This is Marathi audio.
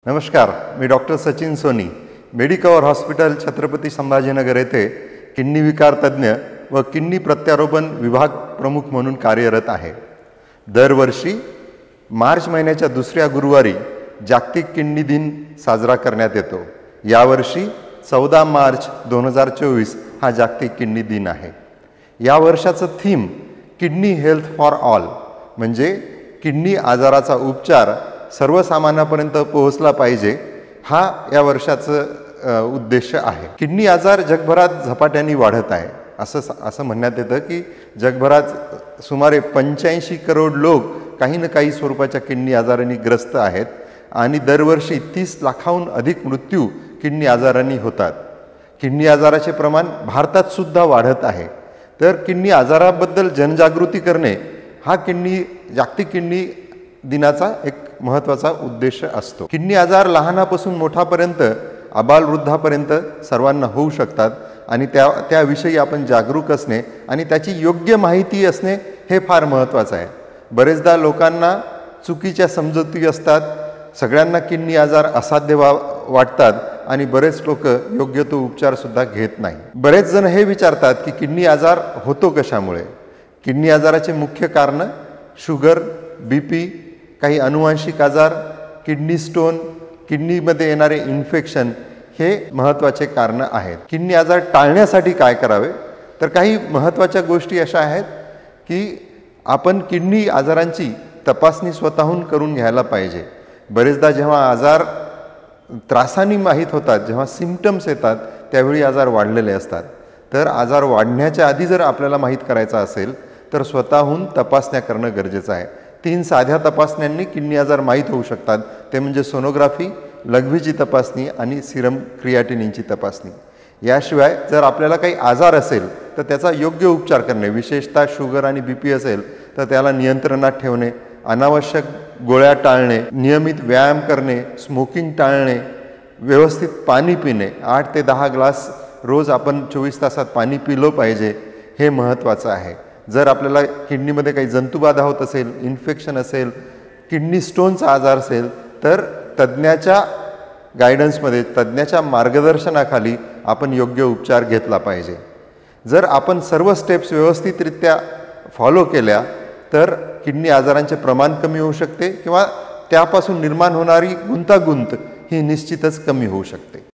नमस्कार, मी doctor Sachin Soni, Medicover hospital Chhatrapati Sambhajinagar येथे किडनी विकार तज्ज्ञ व किडनी प्रत्यारोपण विभाग प्रमुख म्हणून कार्यरत आहे। दरवर्षी मार्च महिन्याच्या दुसऱ्या गुरुवारी जागतिक किडनी दिन साजरा करण्यात येतो। यावर्षी 14 मार्च 2024 हा जागतिक किडनी दिन आहे। या वर्षाचं theme kidney health for all म्हणजे किडनी आजाराचा उपचार सर्वसामान्यांपर्यंत पोहोचला पाहिजे, हा या वर्षाचा उद्देश आहे। किडनी आजार जगभरात झपाट्याने वाढत आहे। असं म्हणण्यात येतं की जगभरात सुमारे 85 करोड लोक काही ना काही स्वरूपाच्या किडनी आजारांनी ग्रस्त आहेत आणि दरवर्षी 30 लाखाहून अधिक मृत्यू किडनी आजारांनी होतात। किडनी आजाराचे प्रमाण भारतात सुद्धा वाढत आहे। तर किडनी आजाराबद्दल जनजागृती करणे हा जागतिक किडनी दिनाचा एक महत्त्वाचा उद्देश असतो। किडनी आजार लहानापासून मोठापर्यंत आबालवृद्धापर्यंत सर्वांना होऊ शकतात आणि त्याविषयी आपण जागरूक असणे आणि त्याची योग्य माहिती असणे हे फार महत्त्वाचं आहे। बरेचदा लोकांना चुकीच्या समजुती असतात, सगळ्यांना किडनी आजार असाध्य वाटतात आणि बरेच लोक योग्य तो उपचार सुद्धा घेत नाही। बरेच जण हे विचारतात की किडनी आजार होतो कशामुळे। किडनी आजाराचे मुख्य कारण शुगर, बीपी, काही अनुवांशिक आजार, किडनी स्टोन, किडनीमध्ये येणारे इन्फेक्शन हे महत्त्वाचे कारण आहेत। किडनी आजार टाळण्यासाठी काय करावे, तर काही महत्त्वाच्या गोष्टी अशा आहेत की आपण किडनी आजारांची तपासणी स्वतःहून करून घ्यायला पाहिजे। बरेचदा जेव्हा आजार त्रासांनी माहीत होतात, जेव्हा सिम्पटम्स येतात, त्यावेळी आजार वाढलेले असतात। तर आजार वाढण्याच्या आधी जर आपल्याला माहीत करायचा असेल तर स्वतःहून तपासण्या करणं गरजेचं आहे। 3 साध्या तपासण्यांनी किडनी आजार माहीत होऊ शकतात, ते म्हणजे सोनोग्राफी, लघवीची तपासणी आणि सिरम क्रिएटिनिनची तपासणी। याशिवाय जर आपल्याला काही आजार असेल तर त्याचा योग्य उपचार करणे, विशेषतः शुगर आणि बीपी असेल तर त्याला नियंत्रणात ठेवणे, अनावश्यक गोळ्या टाळणे, नियमित व्यायाम करणे, स्मोकिंग टाळणे, व्यवस्थित पाणी पिणे, 8 ते 10 ग्लास रोज आपण 24 तासात पाणी पिलं पाहिजे, हे महत्त्वाचं आहे। जर आपल्याला किडनीमध्ये काही जंतुबाधा होत असेल, इन्फेक्शन असेल, किडनी स्टोनचा आजार असेल तर तज्ज्ञाच्या गायडन्समध्ये, तज्ज्ञाच्या मार्गदर्शनाखाली आपण योग्य उपचार घेतला पाहिजे। जर आपण सर्व स्टेप्स व्यवस्थितरित्या फॉलो केल्या तर किडनी आजारांचे प्रमाण कमी होऊ शकते किंवा त्यापासून निर्माण होणारी गुंतागुंत ही निश्चितच कमी होऊ शकते।